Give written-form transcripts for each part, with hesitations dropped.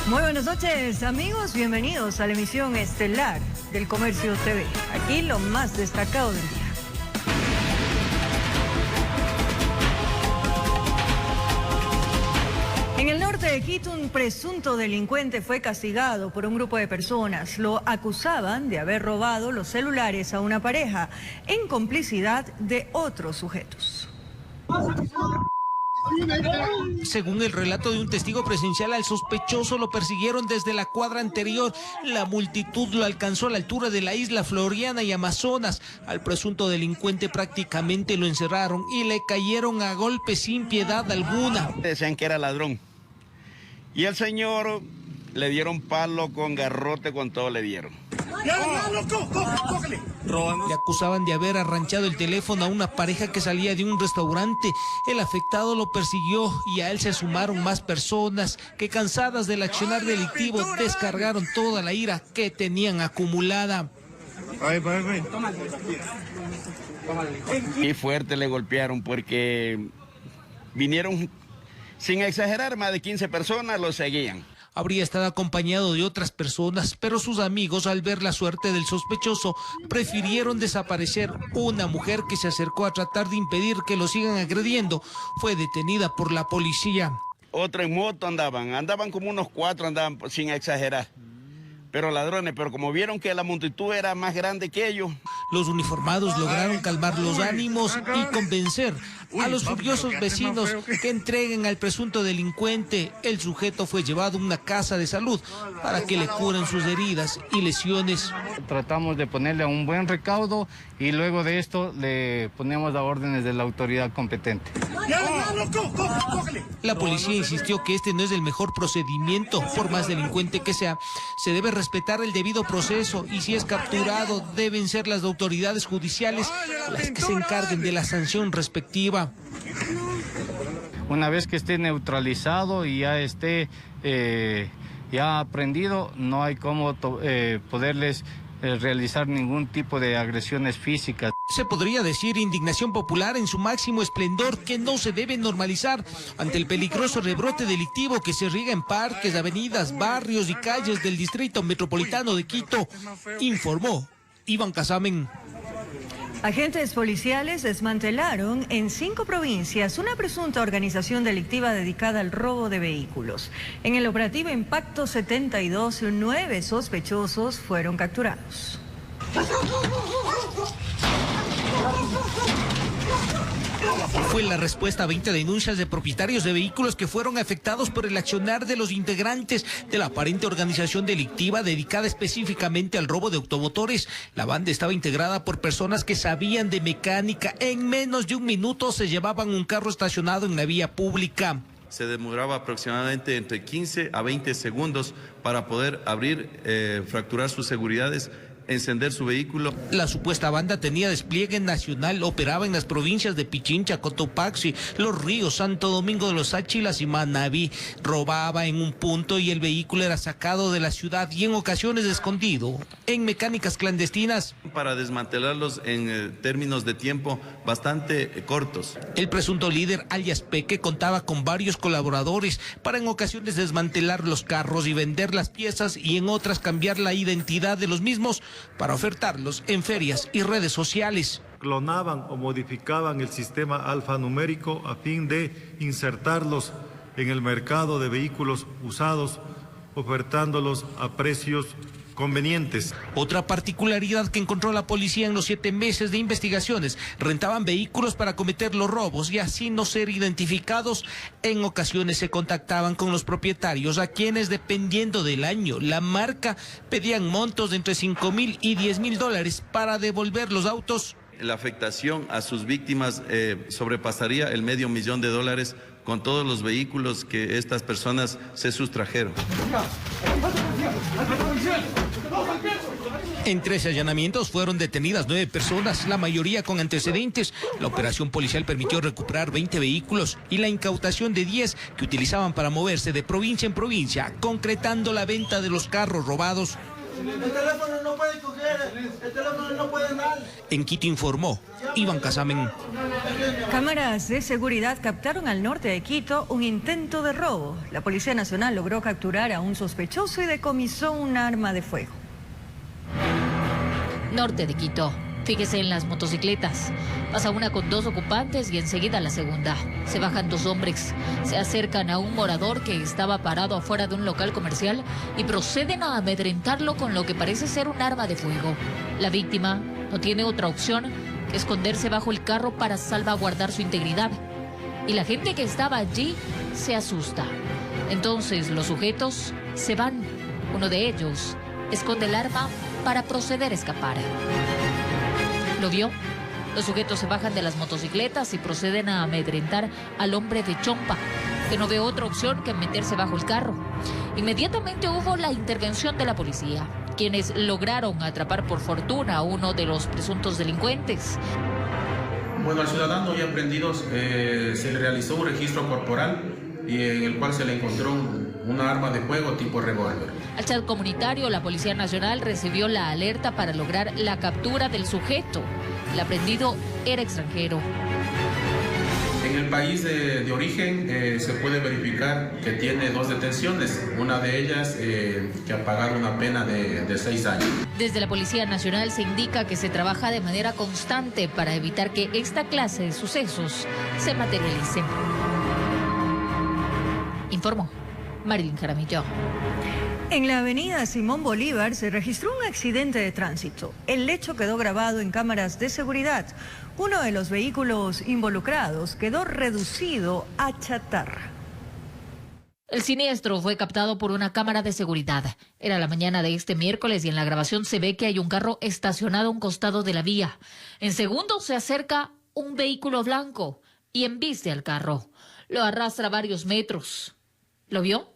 Muy buenas noches, amigos. Bienvenidos a la emisión estelar del Comercio TV. Aquí lo más destacado del día. En el norte de Quito, un presunto delincuente fue castigado por un grupo de personas. Lo acusaban de haber robado los celulares a una pareja en complicidad de otros sujetos. Según el relato de un testigo presencial, al sospechoso lo persiguieron desde la cuadra anterior. La multitud lo alcanzó a la altura de la isla Floriana y Amazonas. Al presunto delincuente prácticamente lo encerraron y le cayeron a golpes sin piedad alguna. Decían que era ladrón. Y el señor le dieron palo con garrote, con todo le dieron. Le acusaban de haber arranchado el teléfono a una pareja que salía de un restaurante. El afectado lo persiguió y a él se sumaron más personas que, cansadas del accionar delictivo, descargaron toda la ira que tenían acumulada. Y fuerte le golpearon porque vinieron, sin exagerar, más de 15 personas lo seguían. Habría estado acompañado de otras personas, pero sus amigos, al ver la suerte del sospechoso, prefirieron desaparecer. Una mujer que se acercó a tratar de impedir que lo sigan agrediendo fue detenida por la policía. Otro en moto andaban como unos 4, andaban sin exagerar. Pero ladrones, pero como vieron que la multitud era más grande que ellos. Los uniformados lograron calmar los ánimos y convencer a los furiosos vecinos que entreguen al presunto delincuente. El sujeto fue llevado a una casa de salud para que le curen sus heridas y lesiones. Tratamos de ponerle un buen recaudo y luego de esto le ponemos a órdenes de la autoridad competente. La policía insistió que este no es el mejor procedimiento. Por más delincuente que sea, se debe respetar el debido proceso y si es capturado deben ser las autoridades judiciales las que se encarguen de la sanción respectiva. Una vez que esté neutralizado y ya esté ya aprendido, no hay cómo poderles realizar ningún tipo de agresiones físicas. Se podría decir indignación popular en su máximo esplendor, que no se debe normalizar ante el peligroso rebrote delictivo que se riega en parques, avenidas, barrios y calles del Distrito Metropolitano de Quito, informó Iván Casamen. Agentes policiales desmantelaron en 5 provincias una presunta organización delictiva dedicada al robo de vehículos. En el operativo Impacto 72, 9 sospechosos fueron capturados. Fue la respuesta a 20 denuncias de propietarios de vehículos que fueron afectados por el accionar de los integrantes de la aparente organización delictiva dedicada específicamente al robo de automotores. La banda estaba integrada por personas que sabían de mecánica. En menos de un minuto se llevaban un carro estacionado en la vía pública. Se demoraba aproximadamente entre 15 a 20 segundos para poder abrir, fracturar sus seguridades, encender su vehículo. La supuesta banda tenía despliegue nacional, operaba en las provincias de Pichincha, Cotopaxi, Los Ríos, Santo Domingo de los Áchilas y Manabí. Robaba en un punto y el vehículo era sacado de la ciudad y en ocasiones escondido en mecánicas clandestinas. Para desmantelarlos en términos de tiempo bastante cortos. El presunto líder, alias Peque, contaba con varios colaboradores para en ocasiones desmantelar los carros y vender las piezas y en otras cambiar la identidad de los mismos para ofertarlos en ferias y redes sociales. Clonaban o modificaban el sistema alfanumérico a fin de insertarlos en el mercado de vehículos usados, ofertándolos a precios convenientes. Otra particularidad que encontró la policía en los 7 meses de investigaciones: rentaban vehículos para cometer los robos y así no ser identificados. En ocasiones se contactaban con los propietarios, a quienes, dependiendo del año, la marca, pedían montos de entre $5,000 y $10,000 para devolver los autos. La afectación a sus víctimas sobrepasaría el $500,000 con todos los vehículos que estas personas se sustrajeron. En 13 allanamientos fueron detenidas 9 personas, la mayoría con antecedentes. La operación policial permitió recuperar 20 vehículos y la incautación de 10 que utilizaban para moverse de provincia en provincia, concretando la venta de los carros robados. El teléfono no puede coger, el teléfono no puede andar. En Quito informó Iván Casamen. Cámaras de seguridad captaron al norte de Quito un intento de robo. La Policía Nacional logró capturar a un sospechoso y decomisó un arma de fuego. Norte de Quito. Fíjese en las motocicletas. Pasa una con 2 ocupantes y enseguida la segunda. Se bajan 2 hombres. Se acercan a un morador que estaba parado afuera de un local comercial y proceden a amedrentarlo con lo que parece ser un arma de fuego. La víctima no tiene otra opción que esconderse bajo el carro para salvaguardar su integridad. Y la gente que estaba allí se asusta. Entonces los sujetos se van. Uno de ellos esconde el arma para proceder a escapar. ¿Lo vio? Los sujetos se bajan de las motocicletas y proceden a amedrentar al hombre de chompa, que no ve otra opción que meterse bajo el carro. Inmediatamente hubo la intervención de la policía, quienes lograron atrapar por fortuna a uno de los presuntos delincuentes. Bueno, al ciudadano ya aprendido se le realizó un registro corporal y en el cual se le encontró una arma de fuego tipo revólver. Al chat comunitario, la Policía Nacional recibió la alerta para lograr la captura del sujeto. El aprendido era extranjero. En el país de origen se puede verificar que tiene 2 detenciones, una de ellas que ha pagado una pena de 6 años. Desde la Policía Nacional se indica que se trabaja de manera constante para evitar que esta clase de sucesos se materialicen. Informó Marilyn Jaramillo. En la avenida Simón Bolívar se registró un accidente de tránsito. El hecho quedó grabado en cámaras de seguridad. Uno de los vehículos involucrados quedó reducido a chatarra. El siniestro fue captado por una cámara de seguridad. Era la mañana de este miércoles y en la grabación se ve que hay un carro estacionado a un costado de la vía. En segundos se acerca un vehículo blanco y embiste al carro. Lo arrastra varios metros. ¿Lo vio?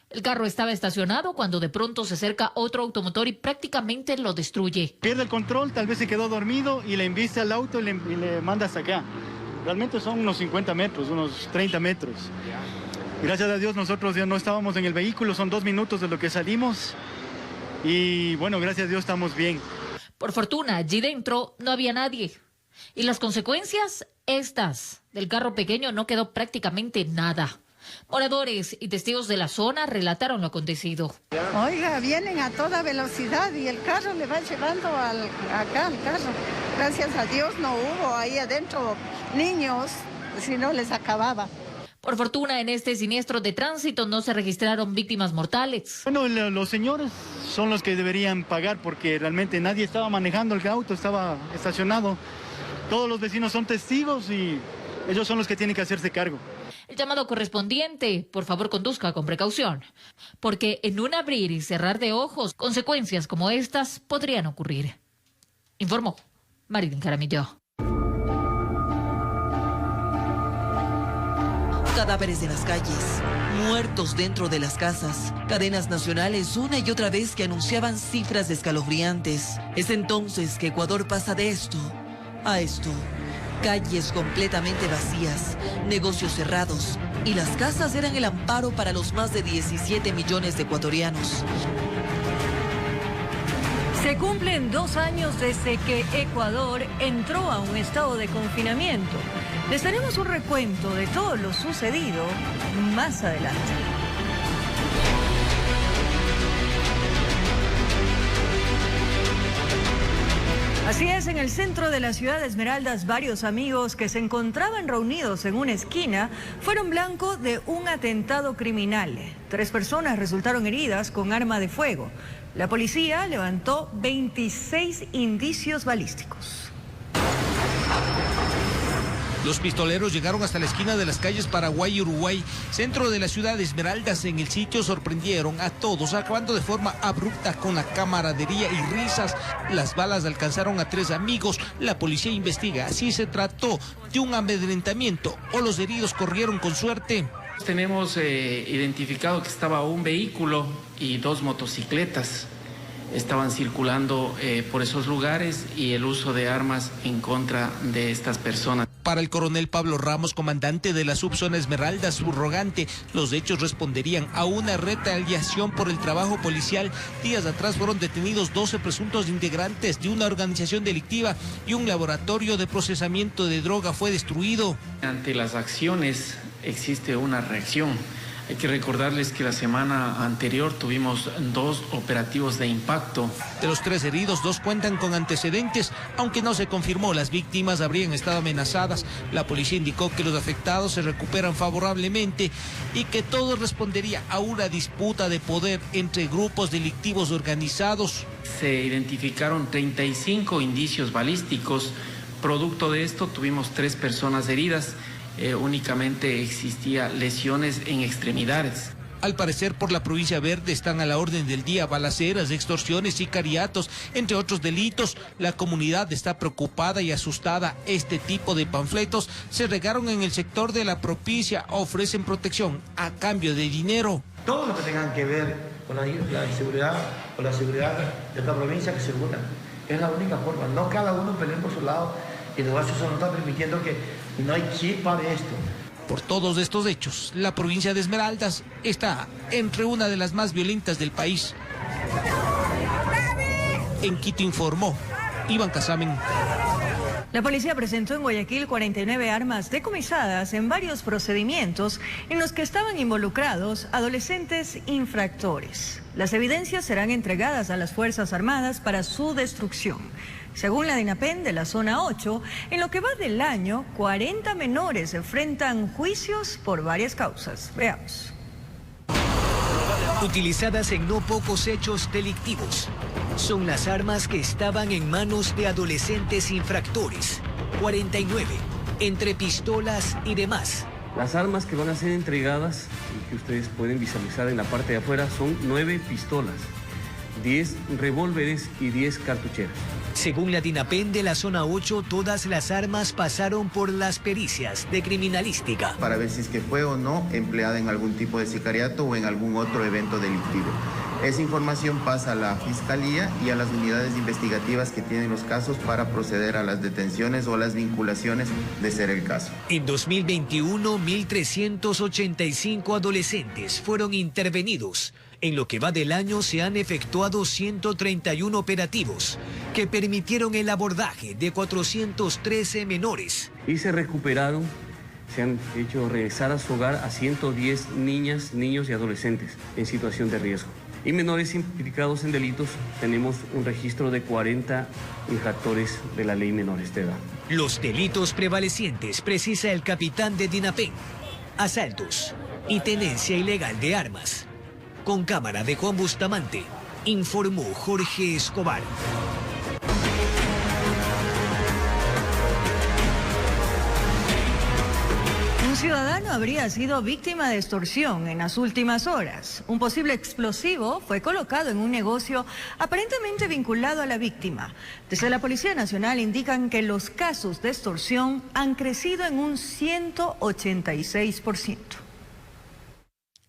El carro estaba estacionado cuando de pronto se acerca otro automotor y prácticamente lo destruye. Pierde el control, tal vez se quedó dormido y le embiste al auto y le manda hasta acá. Realmente son unos 50 metros, unos 30 metros. Gracias a Dios nosotros ya no estábamos en el vehículo, son 2 minutos de lo que salimos. Y bueno, gracias a Dios estamos bien. Por fortuna, allí dentro no había nadie. Y las consecuencias, estas. Del carro pequeño no quedó prácticamente nada. Moradores y testigos de la zona relataron lo acontecido. Oiga, vienen a toda velocidad y el carro le va llevando acá al carro. Gracias a Dios no hubo ahí adentro niños, si no les acababa. Por fortuna, en este siniestro de tránsito no se registraron víctimas mortales. Bueno, los señores son los que deberían pagar porque realmente nadie estaba manejando el auto, estaba estacionado. Todos los vecinos son testigos y ellos son los que tienen que hacerse cargo. El llamado correspondiente, por favor conduzca con precaución, porque en un abrir y cerrar de ojos, consecuencias como estas podrían ocurrir. Informó Marilyn Jaramillo. Cadáveres en las calles, muertos dentro de las casas, cadenas nacionales una y otra vez que anunciaban cifras escalofriantes. Es entonces que Ecuador pasa de esto a esto. Calles completamente vacías, negocios cerrados y las casas eran el amparo para los más de 17 millones de ecuatorianos. Se cumplen 2 años desde que Ecuador entró a un estado de confinamiento. Les daremos un recuento de todo lo sucedido más adelante. Así es, en el centro de la ciudad de Esmeraldas, varios amigos que se encontraban reunidos en una esquina fueron blanco de un atentado criminal. 3 personas resultaron heridas con arma de fuego. La policía levantó 26 indicios balísticos. Los pistoleros llegaron hasta la esquina de las calles Paraguay y Uruguay, centro de la ciudad de Esmeraldas. En el sitio sorprendieron a todos, acabando de forma abrupta con la camaradería y risas. Las balas alcanzaron a 3 amigos. La policía investiga si se trató de un amedrentamiento o los heridos corrieron con suerte. Tenemos identificado que estaba un vehículo y 2 motocicletas. Estaban circulando por esos lugares y el uso de armas en contra de estas personas. Para el coronel Pablo Ramos, comandante de la subzona Esmeralda subrogante, los hechos responderían a una retaliación por el trabajo policial. Días atrás fueron detenidos 12 presuntos integrantes de una organización delictiva y un laboratorio de procesamiento de droga fue destruido. Ante las acciones existe una reacción. Hay que recordarles que la semana anterior tuvimos 2 operativos de impacto. De los 3 heridos, 2 cuentan con antecedentes, aunque no se confirmó las víctimas habrían estado amenazadas. La policía indicó que los afectados se recuperan favorablemente y que todo respondería a una disputa de poder entre grupos delictivos organizados. Se identificaron 35 indicios balísticos. Producto de esto tuvimos 3 personas heridas. Únicamente existía lesiones en extremidades. Al parecer, por la provincia verde están a la orden del día balaceras, extorsiones, sicariatos, entre otros delitos. La comunidad está preocupada y asustada. Este tipo de panfletos se regaron en el sector de la propicia, ofrecen protección a cambio de dinero. Todo lo que tengan que ver con la inseguridad o la seguridad de esta provincia, que se unan. Es la única forma. No cada uno pelee por su lado y el negocio no está permitiendo que no hay chispa de esto. Por todos estos hechos, la provincia de Esmeraldas está entre una de las más violentas del país. En Quito informó Iván Casamen. La policía presentó en Guayaquil 49 armas decomisadas en varios procedimientos en los que estaban involucrados adolescentes infractores. Las evidencias serán entregadas a las Fuerzas Armadas para su destrucción. Según la DINAPEN de la zona 8, en lo que va del año, 40 menores enfrentan juicios por varias causas. Veamos. Utilizadas en no pocos hechos delictivos, son las armas que estaban en manos de adolescentes infractores. 49, entre pistolas y demás. Las armas que van a ser entregadas y que ustedes pueden visualizar en la parte de afuera son 9 pistolas, 10 revólveres y 10 cartucheras. Según la DINAPEN de la zona 8, todas las armas pasaron por las pericias de criminalística. Para ver si es que fue o no empleada en algún tipo de sicariato o en algún otro evento delictivo. Esa información pasa a la Fiscalía y a las unidades investigativas que tienen los casos para proceder a las detenciones o las vinculaciones de ser el caso. En 2021, 1.385 adolescentes fueron intervenidos. En lo que va del año se han efectuado 131 operativos que permitieron el abordaje de 413 menores. Y se recuperaron, se han hecho regresar a su hogar a 110 niñas, niños y adolescentes en situación de riesgo. Y menores implicados en delitos, tenemos un registro de 40 infractores de la ley menores de edad. Los delitos prevalecientes, precisa el capitán de DINAPEN: asaltos y tenencia ilegal de armas. Con cámara de Juan Bustamante, informó Jorge Escobar. Un ciudadano habría sido víctima de extorsión en las últimas horas. Un posible explosivo fue colocado en un negocio aparentemente vinculado a la víctima. Desde la Policía Nacional indican que los casos de extorsión han crecido en un 186%.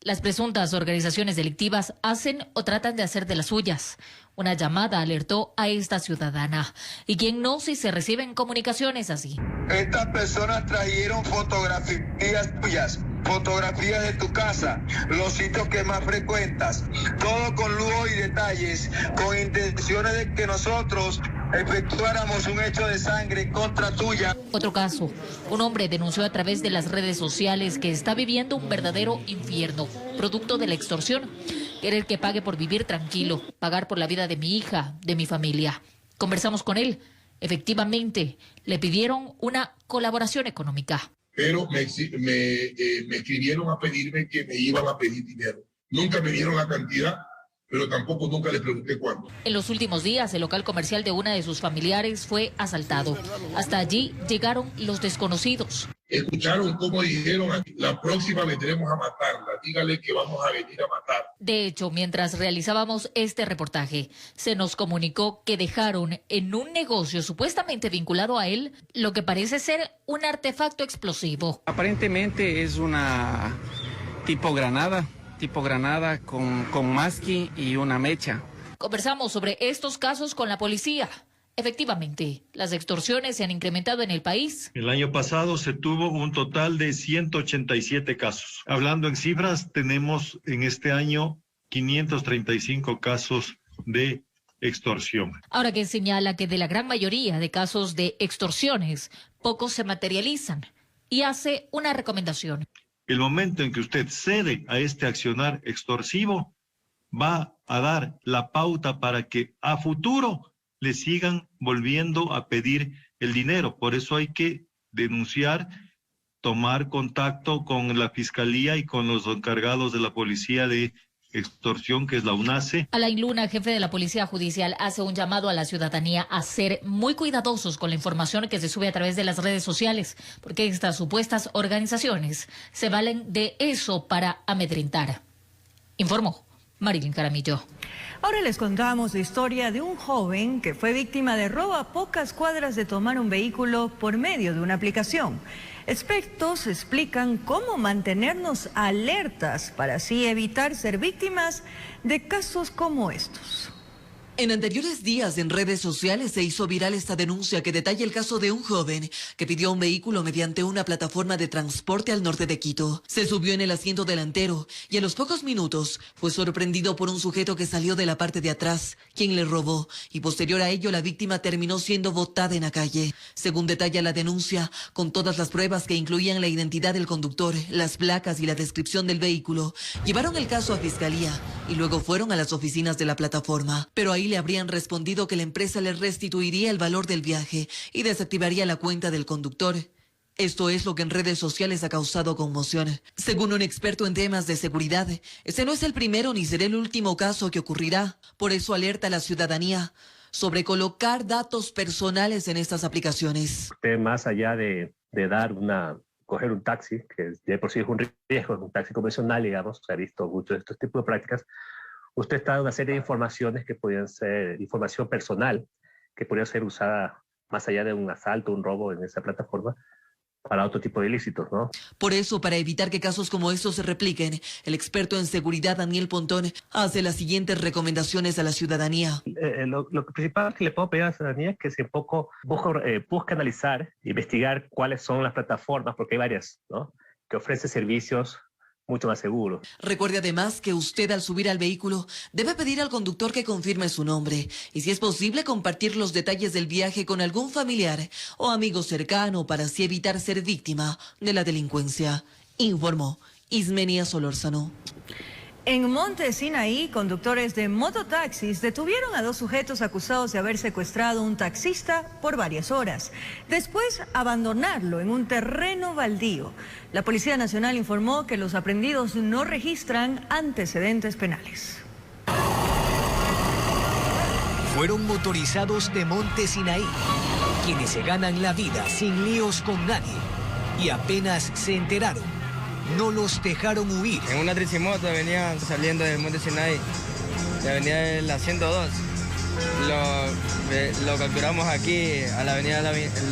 Las presuntas organizaciones delictivas hacen o tratan de hacer de las suyas. Una llamada alertó a esta ciudadana. ¿Y quién no si se reciben comunicaciones así? Estas personas trajeron fotografías tuyas, fotografías de tu casa, los sitios que más frecuentas, todo con lujo y detalles, con intenciones de que nosotros efectuáramos un hecho de sangre contra tuya. Otro caso, un hombre denunció a través de las redes sociales que está viviendo un verdadero infierno, producto de la extorsión. Querer que pague por vivir tranquilo, pagar por la vida de mi hija, de mi familia. Conversamos con él. Efectivamente, le pidieron una colaboración económica. Pero me escribieron a pedirme que me iban a pedir dinero. Nunca me dieron la cantidad, pero tampoco nunca les pregunté cuándo. En los últimos días, el local comercial de una de sus familiares fue asaltado. Hasta allí llegaron los desconocidos. Escucharon cómo dijeron: la próxima vendremos a matarla, dígale que vamos a venir a matar. De hecho, mientras realizábamos este reportaje, se nos comunicó que dejaron en un negocio supuestamente vinculado a él lo que parece ser un artefacto explosivo. Aparentemente es una tipo granada con masqui y una mecha. Conversamos sobre estos casos con la policía. Efectivamente, las extorsiones se han incrementado en el país. El año pasado se tuvo un total de 187 casos. Hablando en cifras, tenemos en este año 535 casos de extorsión. Ahora que señala que de la gran mayoría de casos de extorsiones, pocos se materializan y hace una recomendación. El momento en que usted cede a este accionar extorsivo va a dar la pauta para que a futuro le sigan volviendo a pedir el dinero. Por eso hay que denunciar, tomar contacto con la Fiscalía y con los encargados de la Policía de Extorsión, que es la UNACE. Alain Luna, jefe de la Policía Judicial, hace un llamado a la ciudadanía a ser muy cuidadosos con la información que se sube a través de las redes sociales, porque estas supuestas organizaciones se valen de eso para amedrentar. Informó Marilyn Caramillo. Ahora les contamos la historia de un joven que fue víctima de robo a pocas cuadras de tomar un vehículo por medio de una aplicación. Expertos explican cómo mantenernos alertas para así evitar ser víctimas de casos como estos. En anteriores días en redes sociales se hizo viral esta denuncia que detalla el caso de un joven que pidió un vehículo mediante una plataforma de transporte al norte de Quito. Se subió en el asiento delantero y a los pocos minutos fue sorprendido por un sujeto que salió de la parte de atrás, quien le robó, y posterior a ello la víctima terminó siendo botada en la calle. Según detalla la denuncia, con todas las pruebas que incluían la identidad del conductor, las placas y la descripción del vehículo, llevaron el caso a Fiscalía y luego fueron a las oficinas de la plataforma. Pero ahí le habrían respondido que la empresa le restituiría el valor del viaje y desactivaría la cuenta del conductor. Esto es lo que en redes sociales ha causado conmoción. Según un experto en temas de seguridad, ese no es el primero ni será el último caso que ocurrirá. Por eso alerta a la ciudadanía sobre colocar datos personales en estas aplicaciones. Usted, más allá de coger un taxi, que de por sí es un riesgo, un taxi convencional, digamos, se ha visto mucho de estos tipos de prácticas, usted está dando una serie de informaciones que podrían ser información personal, que podría ser usada más allá de un asalto, un robo en esa plataforma, para otro tipo de ilícitos, ¿no? Por eso, para evitar que casos como estos se repliquen, el experto en seguridad Daniel Pontón hace las siguientes recomendaciones a la ciudadanía. Lo principal que le puedo pedir a la ciudadanía es que se busque analizar, investigar cuáles son las plataformas, porque hay varias, ¿no?, que ofrecen servicios mucho más seguro. Recuerde además que usted al subir al vehículo debe pedir al conductor que confirme su nombre y, si es posible, compartir los detalles del viaje con algún familiar o amigo cercano para así evitar ser víctima de la delincuencia. Informó Ismenia Solórzano. En Monte Sinaí, conductores de mototaxis detuvieron a 2 sujetos acusados de haber secuestrado a un taxista por varias horas. Después, abandonarlo en un terreno baldío. La Policía Nacional informó que los aprehendidos no registran antecedentes penales. Fueron motorizados de Monte Sinaí, quienes se ganan la vida sin líos con nadie, y apenas se enteraron, no los dejaron huir. En una tricimoto venían saliendo del Monte Sinaí, de avenida de la 102. Lo capturamos aquí a la avenida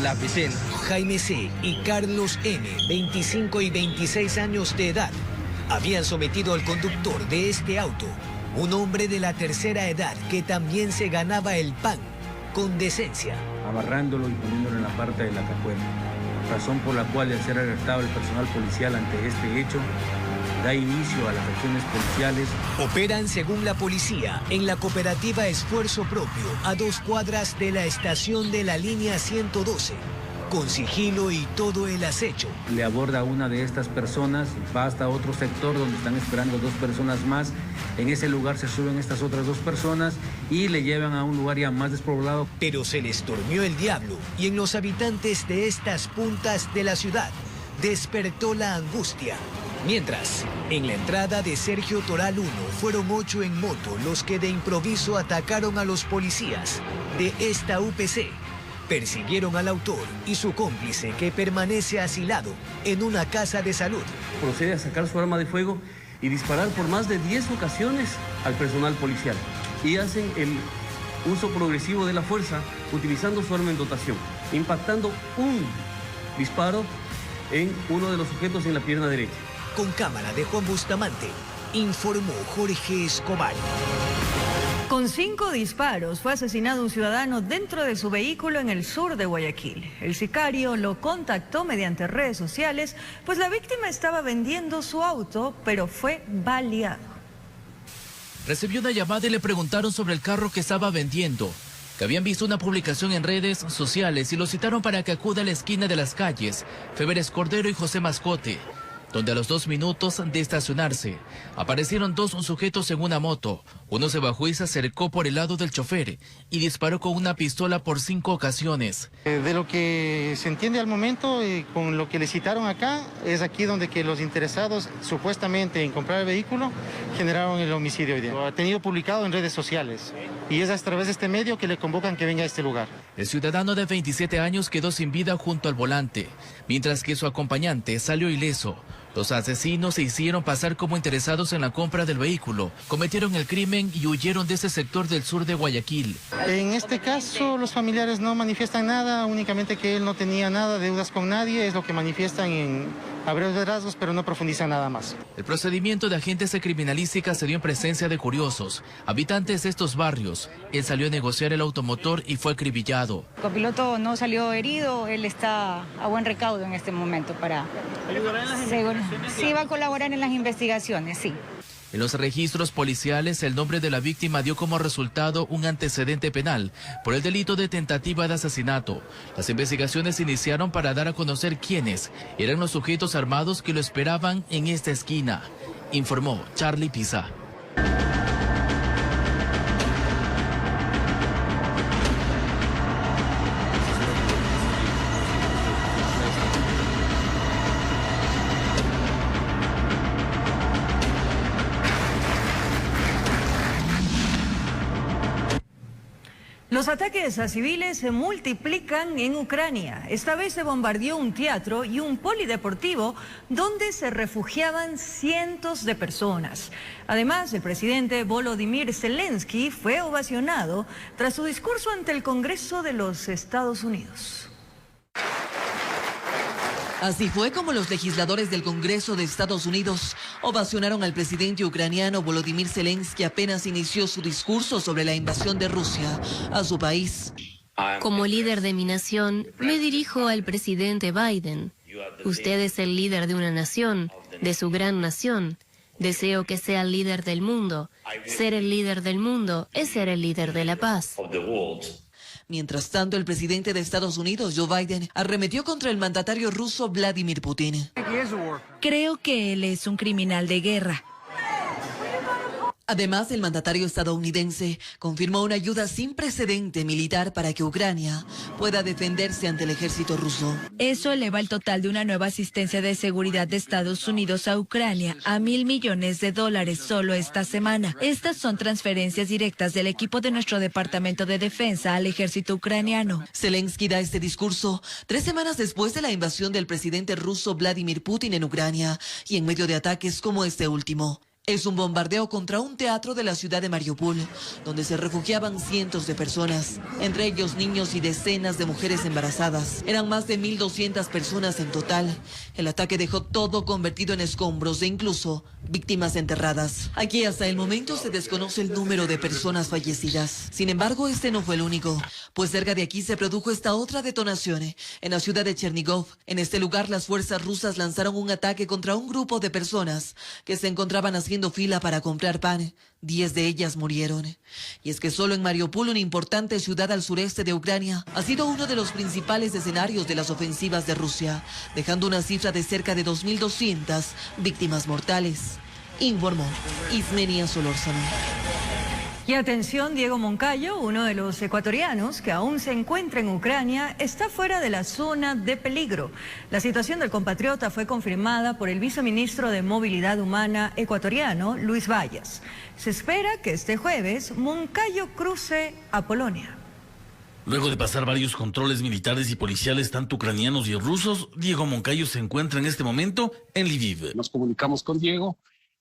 La Piscina. Jaime C. y Carlos M., 25 y 26 años de edad, habían sometido al conductor de este auto, un hombre de la tercera edad que también se ganaba el pan con decencia. Amarrándolo y poniéndolo en la parte de la cajuela. Razón por la cual, al ser alertado el personal policial ante este hecho, da inicio a las acciones policiales. Operan, según la policía, en la cooperativa Esfuerzo Propio, a 2 cuadras de la estación de la línea 112, con sigilo y todo el acecho. Le aborda a una de estas personas, va hasta otro sector donde están esperando 2 personas más. En ese lugar se suben estas otras 2 personas y le llevan a un lugar ya más despoblado. Pero se les durmió el diablo y en los habitantes de estas puntas de la ciudad despertó la angustia. Mientras, en la entrada de Sergio Toral 1 fueron 8 en moto los que de improviso atacaron a los policías de esta UPC. Persiguieron al autor y su cómplice, que permanece asilado en una casa de salud. Procede a sacar su arma de fuego y disparar por más de 10 ocasiones al personal policial. Y hacen el uso progresivo de la fuerza utilizando su arma en dotación, impactando un disparo en uno de los sujetos en la pierna derecha. Con cámara de Juan Bustamante, informó Jorge Escobar. Con 5 disparos fue asesinado un ciudadano dentro de su vehículo en el sur de Guayaquil. El sicario lo contactó mediante redes sociales, pues la víctima estaba vendiendo su auto, pero fue baleado. Recibió una llamada y le preguntaron sobre el carro que estaba vendiendo, que habían visto una publicación en redes sociales y lo citaron para que acuda a la esquina de las calles Febres Cordero y José Mascote, donde a los 2 minutos de estacionarse aparecieron 2 sujetos en una moto. Uno se bajó y se acercó por el lado del chofer y disparó con una pistola por 5 ocasiones. De lo que se entiende al momento, con lo que le citaron acá, es aquí donde que los interesados supuestamente en comprar el vehículo generaron el homicidio hoy día. Lo ha tenido publicado en redes sociales y es a través de este medio que le convocan que venga a este lugar. El ciudadano de 27 años quedó sin vida junto al volante, mientras que su acompañante salió ileso. Los asesinos se hicieron pasar como interesados en la compra del vehículo, cometieron el crimen y huyeron de ese sector del sur de Guayaquil. En este caso, los familiares no manifiestan nada, únicamente que él no tenía nada, deudas con nadie, es lo que manifiestan a breves rasgos, pero no profundizan nada más. El procedimiento de agentes de criminalística se dio en presencia de curiosos, habitantes de estos barrios. Él salió a negociar el automotor y fue acribillado. El copiloto no salió herido, él está a buen recaudo en este momento para... ¿Ayudará en las investigaciones? Sí, va a colaborar en las investigaciones, sí. En los registros policiales, el nombre de la víctima dio como resultado un antecedente penal por el delito de tentativa de asesinato. Las investigaciones se iniciaron para dar a conocer quiénes eran los sujetos armados que lo esperaban en esta esquina, informó Charlie Pisa. Los ataques a civiles se multiplican en Ucrania. Esta vez se bombardeó un teatro y un polideportivo donde se refugiaban cientos de personas. Además, el presidente Volodymyr Zelensky fue ovacionado tras su discurso ante el Congreso de los Estados Unidos. Así fue como los legisladores del Congreso de Estados Unidos ovacionaron al presidente ucraniano Volodymyr Zelensky apenas inició su discurso sobre la invasión de Rusia a su país. Como líder de mi nación, me dirijo al presidente Biden. Usted es el líder de una nación, de su gran nación. Deseo que sea el líder del mundo. Ser el líder del mundo es ser el líder de la paz. Mientras tanto, el presidente de Estados Unidos, Joe Biden, arremetió contra el mandatario ruso Vladimir Putin. Creo que él es un criminal de guerra. Además, el mandatario estadounidense confirmó una ayuda sin precedente militar para que Ucrania pueda defenderse ante el ejército ruso. Eso eleva el total de una nueva asistencia de seguridad de Estados Unidos a Ucrania a $1.000 millones solo esta semana. Estas son transferencias directas del equipo de nuestro Departamento de Defensa al ejército ucraniano. Zelensky da este discurso 3 semanas después de la invasión del presidente ruso Vladimir Putin en Ucrania y en medio de ataques como este último. Es un bombardeo contra un teatro de la ciudad de Mariupol, donde se refugiaban cientos de personas, entre ellos niños y decenas de mujeres embarazadas. Eran más de 1.200 personas en total. El ataque dejó todo convertido en escombros e incluso víctimas enterradas. Aquí hasta el momento se desconoce el número de personas fallecidas. Sin embargo, este no fue el único, pues cerca de aquí se produjo esta otra detonación en la ciudad de Chernigov. En este lugar, las fuerzas rusas lanzaron un ataque contra un grupo de personas que se encontraban haciendo fila para comprar pan. 10 de ellas murieron. Y es que solo en Mariupol, una importante ciudad al sureste de Ucrania, ha sido uno de los principales escenarios de las ofensivas de Rusia, dejando una cifra de cerca de 2.200 víctimas mortales, informó Ismenia Solórzano. Y atención, Diego Moncayo, uno de los ecuatorianos que aún se encuentra en Ucrania, está fuera de la zona de peligro. La situación del compatriota fue confirmada por el viceministro de Movilidad Humana ecuatoriano, Luis Vallas. Se espera que este jueves Moncayo cruce a Polonia. Luego de pasar varios controles militares y policiales, tanto ucranianos y rusos, Diego Moncayo se encuentra en este momento en Lviv. Nos comunicamos con Diego.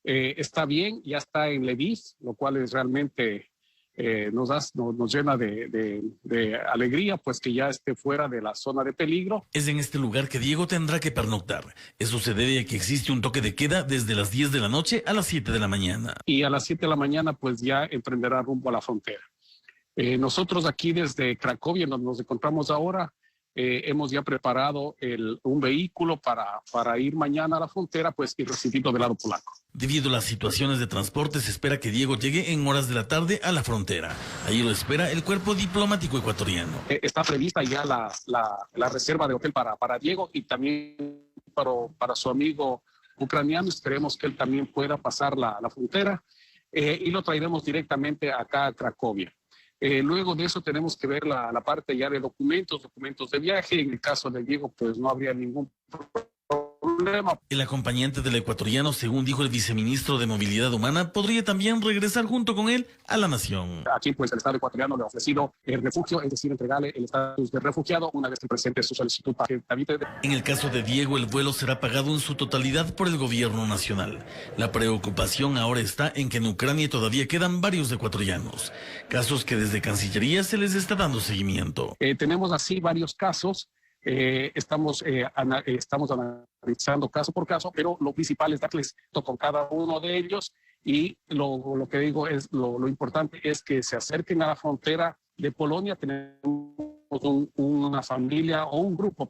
Está bien, ya está en Lviv, lo cual es realmente nos llena de alegría, pues que ya esté fuera de la zona de peligro. Es en este lugar que Diego tendrá que pernoctar. Eso se debe a que existe un toque de queda desde las 10 de la noche a las 7 de la mañana. Y a las 7 de la mañana pues ya emprenderá rumbo a la frontera. Nosotros aquí desde Cracovia, donde nos encontramos ahora, hemos ya preparado un vehículo para ir mañana a la frontera, pues, y recibirlo del lado polaco. Debido a las situaciones de transporte, se espera que Diego llegue en horas de la tarde a la frontera. Allí lo espera el cuerpo diplomático ecuatoriano. Está prevista ya la reserva de hotel para Diego y también para su amigo ucraniano. Esperemos que él también pueda pasar la frontera y lo traeremos directamente acá a Cracovia. Luego de eso tenemos que ver la parte ya de documentos de viaje. En el caso de Diego, pues no habría ningún problema. El acompañante del ecuatoriano, según dijo el viceministro de Movilidad Humana, podría también regresar junto con él a la nación. Aquí, pues, el Estado ecuatoriano le ha ofrecido el refugio, es decir, entregarle el estatus de refugiado una vez que presente su solicitud para que habite. En el caso de Diego, el vuelo será pagado en su totalidad por el gobierno nacional. La preocupación ahora está en que en Ucrania todavía quedan varios ecuatorianos, casos que desde Cancillería se les está dando seguimiento. Tenemos así varios casos. Estamos analizando caso por caso, pero lo principal es darles con cada uno de ellos y lo que digo es lo importante es que se acerquen a la frontera de Polonia. Tenemos una familia o un grupo,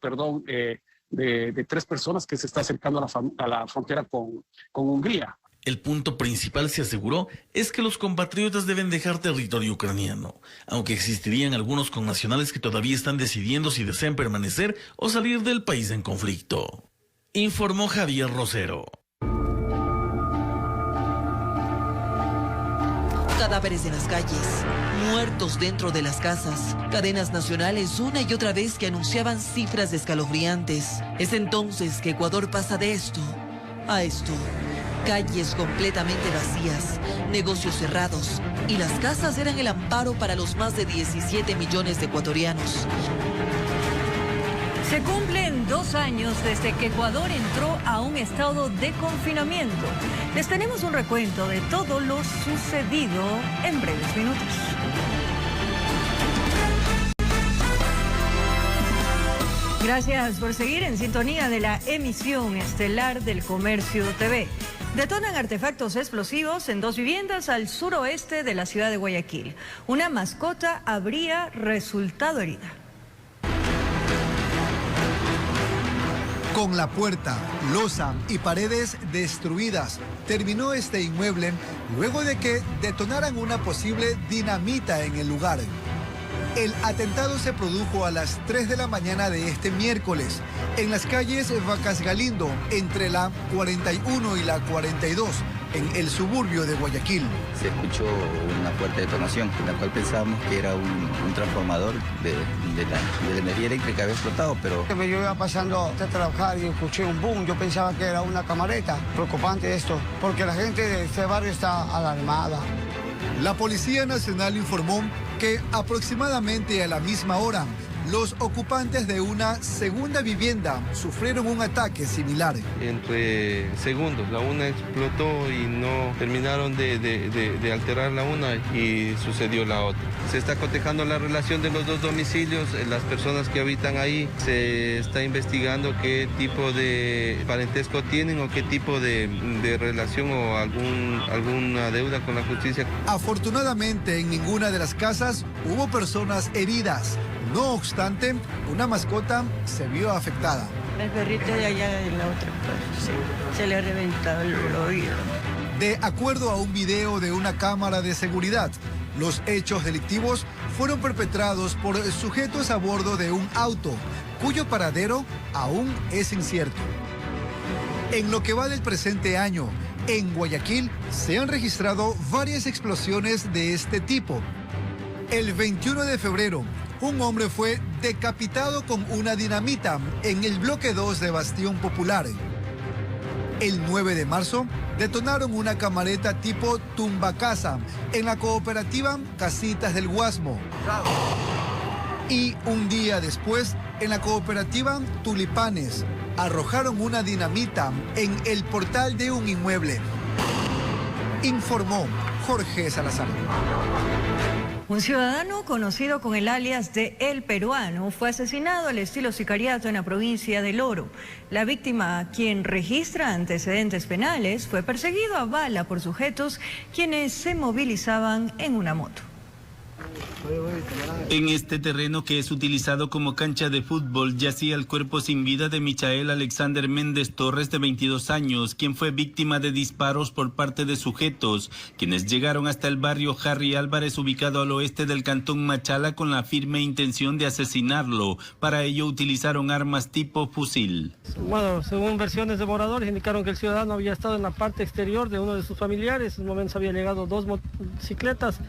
de 3 personas que se está acercando a la frontera con Hungría. El punto principal, se aseguró, es que los compatriotas deben dejar territorio ucraniano, aunque existirían algunos connacionales que todavía están decidiendo si desean permanecer o salir del país en conflicto. Informó Javier Rosero. Cadáveres en las calles, muertos dentro de las casas, cadenas nacionales una y otra vez que anunciaban cifras escalofriantes. Es entonces que Ecuador pasa de esto a esto. Calles completamente vacías, negocios cerrados y las casas eran el amparo para los más de 17 millones de ecuatorianos. Se cumplen 2 años desde que Ecuador entró a un estado de confinamiento. Les tenemos un recuento de todo lo sucedido en breves minutos. Gracias por seguir en sintonía de la emisión estelar del Comercio TV. Detonan artefactos explosivos en 2 viviendas al suroeste de la ciudad de Guayaquil. Una mascota habría resultado herida. Con la puerta, losa y paredes destruidas, terminó este inmueble luego de que detonaran una posible dinamita en el lugar. El atentado se produjo a las 3 de la mañana de este miércoles en las calles Vacas Galindo, entre la 41 y la 42, en el suburbio de Guayaquil. Se escuchó una fuerte detonación, la cual pensábamos que era un transformador de la energía eléctrica que había explotado, pero... Yo iba pasando a trabajar y escuché un boom, yo pensaba que era una camareta. Preocupante esto, porque la gente de este barrio está alarmada. La Policía Nacional informó que aproximadamente a la misma hora, los ocupantes de una segunda vivienda sufrieron un ataque similar. Entre segundos, la una explotó y no terminaron de alterar la una y sucedió la otra. Se está cotejando la relación de los 2 domicilios, las personas que habitan ahí, se está investigando qué tipo de parentesco tienen o qué tipo de relación o alguna deuda con la justicia. Afortunadamente, en ninguna de las casas hubo personas heridas. No obstante, una mascota se vio afectada. El perrito de allá de la otra casa, se le ha reventado el oído. De acuerdo a un video de una cámara de seguridad, los hechos delictivos fueron perpetrados por sujetos a bordo de un auto, cuyo paradero aún es incierto. En lo que va del presente año, en Guayaquil se han registrado varias explosiones de este tipo. El 21 de febrero, un hombre fue decapitado con una dinamita en el bloque 2 de Bastión Popular. El 9 de marzo, detonaron una camareta tipo tumbacasa en la cooperativa Casitas del Guasmo. Y un día después, en la cooperativa Tulipanes, arrojaron una dinamita en el portal de un inmueble. Informó Jorge Salazar. Un ciudadano conocido con el alias de El Peruano fue asesinado al estilo sicariato en la provincia del Oro. La víctima, quien registra antecedentes penales, fue perseguido a bala por sujetos quienes se movilizaban en una moto. En este terreno que es utilizado como cancha de fútbol yacía el cuerpo sin vida de Michael Alexander Méndez Torres, de 22 años, quien fue víctima de disparos por parte de sujetos, quienes llegaron hasta el barrio Harry Álvarez, ubicado al oeste del cantón Machala, con la firme intención de asesinarlo. Para ello utilizaron armas tipo fusil. Bueno, según versiones de moradores, indicaron que el ciudadano había estado en la parte exterior de uno de sus familiares. En un momento había llegado 2 motocicletas.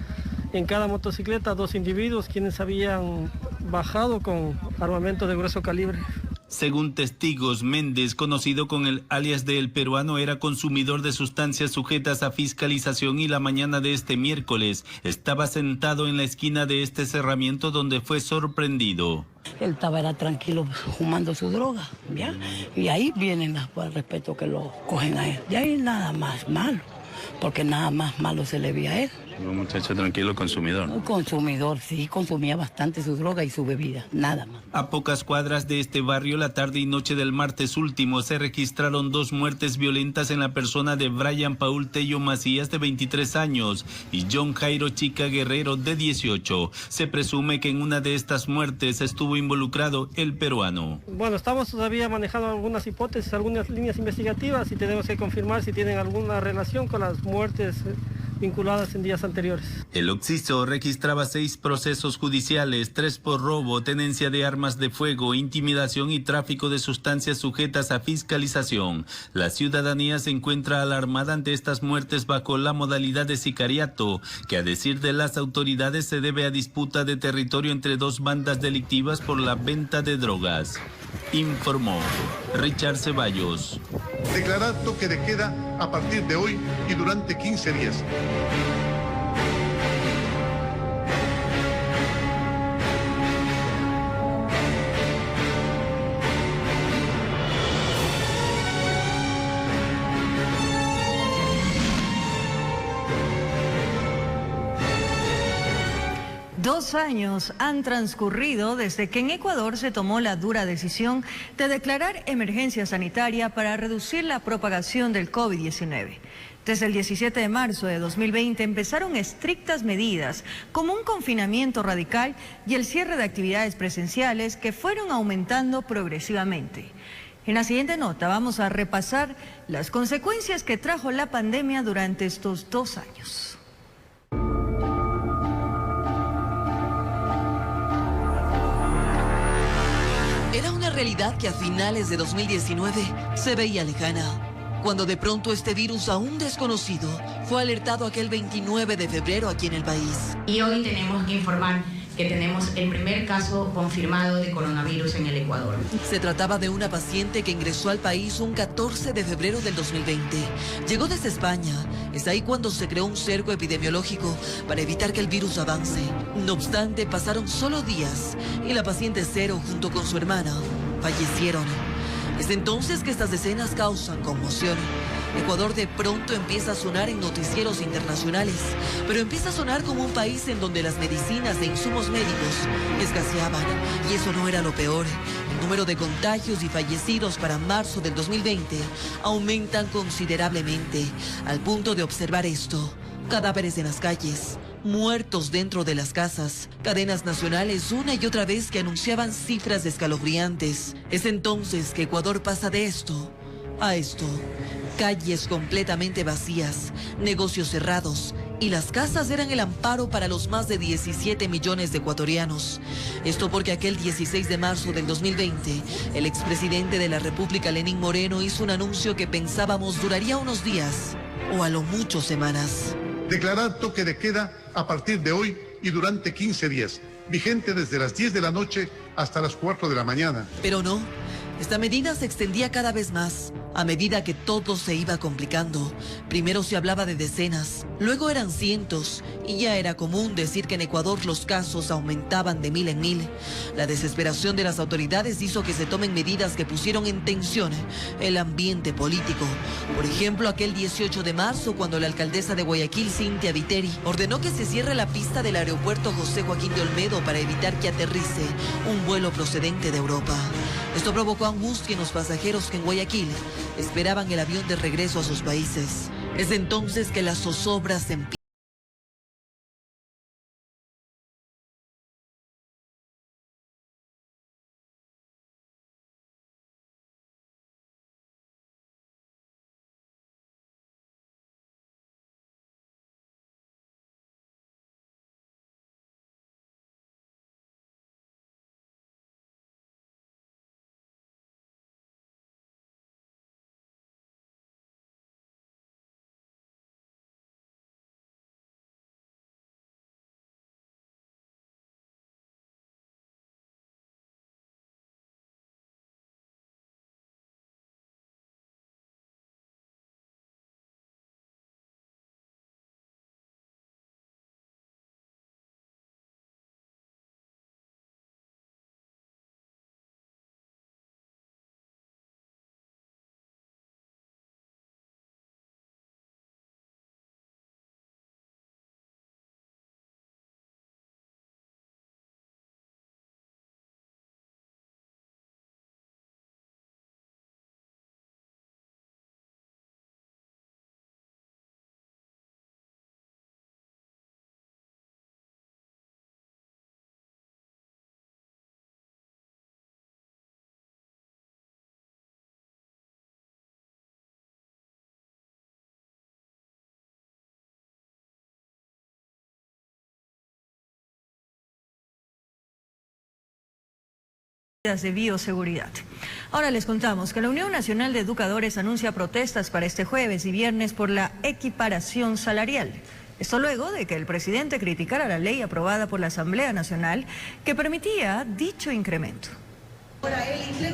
En cada motocicleta 2 individuos quienes habían bajado con armamento de grueso calibre. Según testigos, Méndez, conocido con el alias de El Peruano, era consumidor de sustancias sujetas a fiscalización y la mañana de este miércoles estaba sentado en la esquina de este cerramiento donde fue sorprendido. Él era tranquilo fumando su droga, ¿ya? Y ahí vienen al respeto que lo cogen a él. Y ahí nada más malo, porque nada más malo se le veía a él. Un muchacho tranquilo, consumidor. Un consumidor, sí, consumía bastante su droga y su bebida, nada más. A pocas cuadras de este barrio, la tarde y noche del martes último, se registraron 2 muertes violentas en la persona de Brian Paul Tello Macías, de 23 años, y John Jairo Chica Guerrero, de 18. Se presume que en una de estas muertes estuvo involucrado El Peruano. Bueno, estamos todavía manejando algunas hipótesis, algunas líneas investigativas, y tenemos que confirmar si tienen alguna relación con las muertes vinculadas en días anteriores. El occiso registraba 6 procesos judiciales, 3 por robo, tenencia de armas de fuego, intimidación y tráfico de sustancias sujetas a fiscalización. La ciudadanía se encuentra alarmada ante estas muertes bajo la modalidad de sicariato, que a decir de las autoridades se debe a disputa de territorio entre 2 bandas delictivas por la venta de drogas. Informó Richard Ceballos. Declarar toque de queda a partir de hoy y durante 15 días. Dos años han transcurrido desde que en Ecuador se tomó la dura decisión de declarar emergencia sanitaria para reducir la propagación del COVID-19. Desde el 17 de marzo de 2020 empezaron estrictas medidas como un confinamiento radical y el cierre de actividades presenciales que fueron aumentando progresivamente. En la siguiente nota vamos a repasar las consecuencias que trajo la pandemia durante estos 2 años. Era una realidad que a finales de 2019 se veía lejana, cuando de pronto este virus aún desconocido fue alertado aquel 29 de febrero aquí en el país. Y hoy tenemos que informar que tenemos el primer caso confirmado de coronavirus en el Ecuador. Se trataba de una paciente que ingresó al país un 14 de febrero del 2020. Llegó desde España. Es ahí cuando se creó un cerco epidemiológico para evitar que el virus avance. No obstante, pasaron solo días y la paciente cero junto con su hermana fallecieron. Es entonces que estas escenas causan conmoción. Ecuador de pronto empieza a sonar en noticieros internacionales, pero empieza a sonar como un país en donde las medicinas e insumos médicos escaseaban. Y eso no era lo peor. El número de contagios y fallecidos para marzo del 2020 aumentan considerablemente, al punto de observar esto: cadáveres en las calles, muertos dentro de las casas, cadenas nacionales una y otra vez que anunciaban cifras escalofriantes. Es entonces que Ecuador pasa de esto a esto. Calles completamente vacías, negocios cerrados, y las casas eran el amparo para los más de 17 millones de ecuatorianos. Esto porque aquel 16 de marzo del 2020, el expresidente de la República, Lenín Moreno, hizo un anuncio que pensábamos duraría unos días o a lo mucho semanas. Declarar toque de queda a partir de hoy y durante 15 días, vigente desde las 10 de la noche hasta las 4 de la mañana. Pero no. Esta medida se extendía cada vez más, a medida que todo se iba complicando. Primero se hablaba de decenas, luego eran cientos, y ya era común decir que en Ecuador los casos aumentaban de 1000 en 1000. La desesperación de las autoridades hizo que se tomen medidas que pusieron en tensión el ambiente político. Por ejemplo, aquel 18 de marzo, cuando la alcaldesa de Guayaquil, Cintia Viteri, ordenó que se cierre la pista del aeropuerto José Joaquín de Olmedo para evitar que aterrice un vuelo procedente de Europa. Esto provocó angustia en los pasajeros que en Guayaquil esperaban el avión de regreso a sus países. Es entonces que las zozobras empiezan. De bioseguridad. Ahora les contamos que la Unión Nacional de Educadores anuncia protestas para este jueves y viernes por la equiparación salarial. Esto luego de que el presidente criticara la ley aprobada por la Asamblea Nacional que permitía dicho incremento.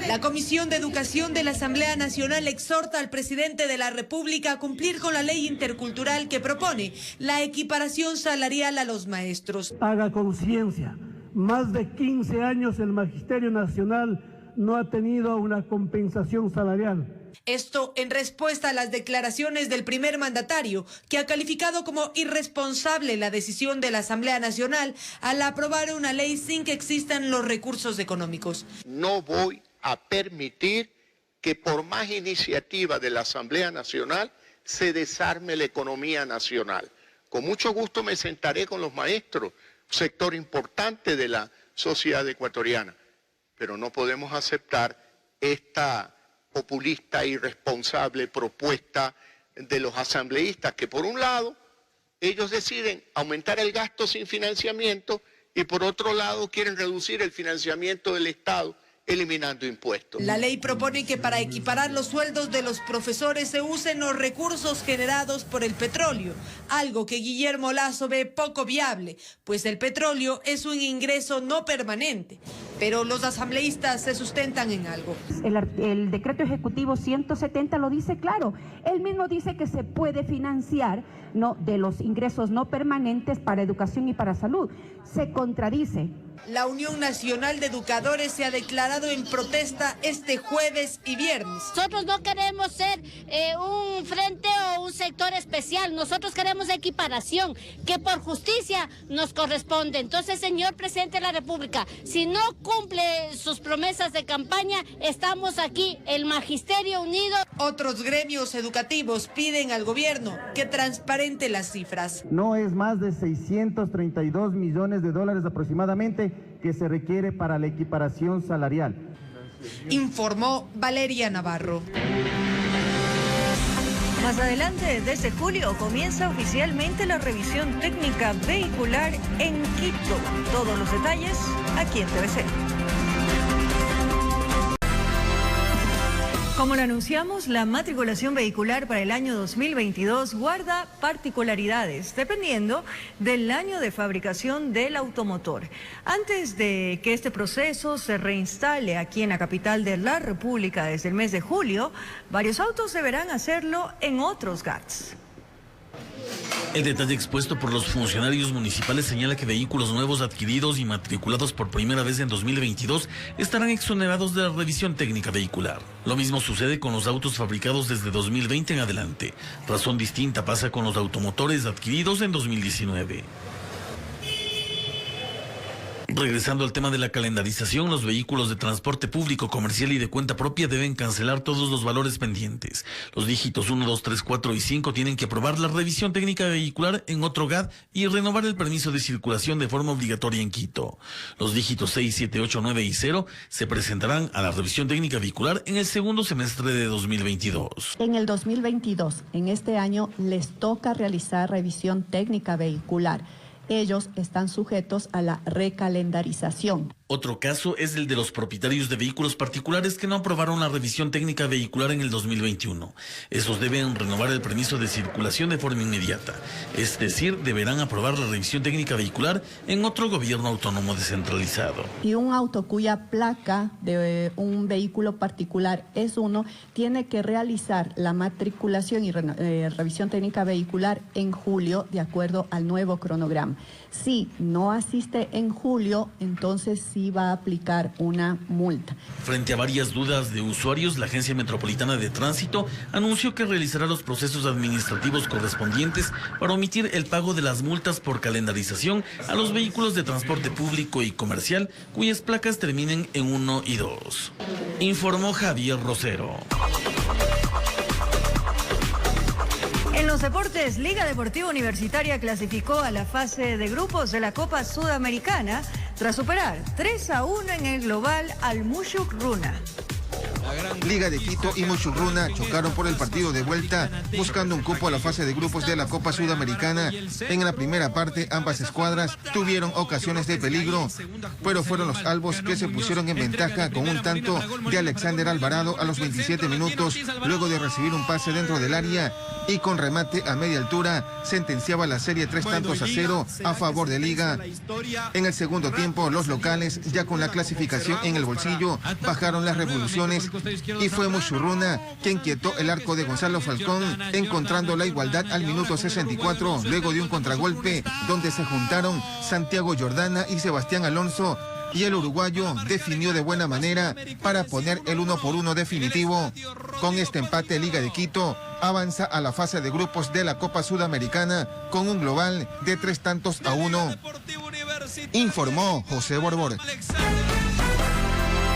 La Comisión de Educación de la Asamblea Nacional exhorta al presidente de la República a cumplir con la ley intercultural que propone la equiparación salarial a los maestros. Haga conciencia. Más de 15 años el Magisterio Nacional no ha tenido una compensación salarial. Esto en respuesta a las declaraciones del primer mandatario, que ha calificado como irresponsable la decisión de la Asamblea Nacional al aprobar una ley sin que existan los recursos económicos. No voy a permitir que por más iniciativa de la Asamblea Nacional se desarme la economía nacional. Con mucho gusto me sentaré con los maestros, sector importante de la sociedad ecuatoriana, pero no podemos aceptar esta populista e irresponsable propuesta de los asambleístas, que por un lado ellos deciden aumentar el gasto sin financiamiento y por otro lado quieren reducir el financiamiento del Estado eliminando impuestos. La ley propone que para equiparar los sueldos de los profesores se usen los recursos generados por el petróleo, algo que Guillermo Lasso ve poco viable, pues el petróleo es un ingreso no permanente. Pero los asambleístas se sustentan en algo. El decreto ejecutivo 170 lo dice claro. Él mismo dice que se puede financiar de los ingresos no permanentes para educación y para salud. Se contradice. La Unión Nacional de Educadores se ha declarado en protesta este jueves y viernes. Nosotros no queremos ser un frente o un sector especial, nosotros queremos equiparación, que por justicia nos corresponde. Entonces, señor presidente de la República, si no cumple sus promesas de campaña, estamos aquí, el Magisterio Unido. Otros gremios educativos piden al gobierno que transparente las cifras. No es más de 632 millones de dólares aproximadamente que se requiere para la equiparación salarial. Informó Valeria Navarro. Más adelante, desde julio, comienza oficialmente la revisión técnica vehicular en Quito. Todos los detalles aquí en TVC. Como lo anunciamos, la matriculación vehicular para el año 2022 guarda particularidades dependiendo del año de fabricación del automotor. Antes de que este proceso se reinstale aquí en la capital de la República desde el mes de julio, varios autos deberán hacerlo en otros GATS. El detalle expuesto por los funcionarios municipales señala que vehículos nuevos adquiridos y matriculados por primera vez en 2022 estarán exonerados de la revisión técnica vehicular. Lo mismo sucede con los autos fabricados desde 2020 en adelante. Razón distinta pasa con los automotores adquiridos en 2019. Regresando al tema de la calendarización, los vehículos de transporte público, comercial y de cuenta propia deben cancelar todos los valores pendientes. Los dígitos 1, 2, 3, 4 y 5 tienen que aprobar la revisión técnica vehicular en otro GAT y renovar el permiso de circulación de forma obligatoria en Quito. Los dígitos 6, 7, 8, 9 y 0 se presentarán a la revisión técnica vehicular en el segundo semestre de 2022. En el 2022, en este año, les toca realizar revisión técnica vehicular. Ellos están sujetos a la recalendarización. Otro caso es el de los propietarios de vehículos particulares que no aprobaron la revisión técnica vehicular en el 2021. Esos deben renovar el permiso de circulación de forma inmediata. Es decir, deberán aprobar la revisión técnica vehicular en otro gobierno autónomo descentralizado. Y un auto cuya placa de un vehículo particular es 1, tiene que realizar la matriculación y revisión técnica vehicular en julio, de acuerdo al nuevo cronograma. Si no asiste en julio, entonces sí va a aplicar una multa. Frente a varias dudas de usuarios, la Agencia Metropolitana de Tránsito anunció que realizará los procesos administrativos correspondientes para omitir el pago de las multas por calendarización a los vehículos de transporte público y comercial cuyas placas terminen en 1 y 2. Informó Javier Rosero. En los deportes, Liga Deportiva Universitaria clasificó a la fase de grupos de la Copa Sudamericana tras superar 3-1 en el global al Mushuk-Runa. Liga de Quito y Mushuk-Runa chocaron por el partido de vuelta, buscando un cupo a la fase de grupos de la Copa Sudamericana. En la primera parte, ambas escuadras tuvieron ocasiones de peligro, pero fueron los albos que se pusieron en ventaja con un tanto de Alexander Alvarado a los 27 minutos, luego de recibir un pase dentro del área y con remate a media altura, sentenciaba la serie 3-0 a favor de Liga. En el segundo tiempo, los locales, ya con la clasificación en el bolsillo, bajaron las revoluciones y fue Mushuk-Runa quien quietó el arco de Gonzalo Falcón, encontrando la igualdad al minuto 64, luego de un contragolpe donde se juntaron Santiago Jordana y Sebastián Alonso, y el uruguayo definió de buena manera para poner el 1-1 definitivo. Con este empate, Liga de Quito avanza a la fase de grupos de la Copa Sudamericana con un global de 3-1. Informó José Borbor.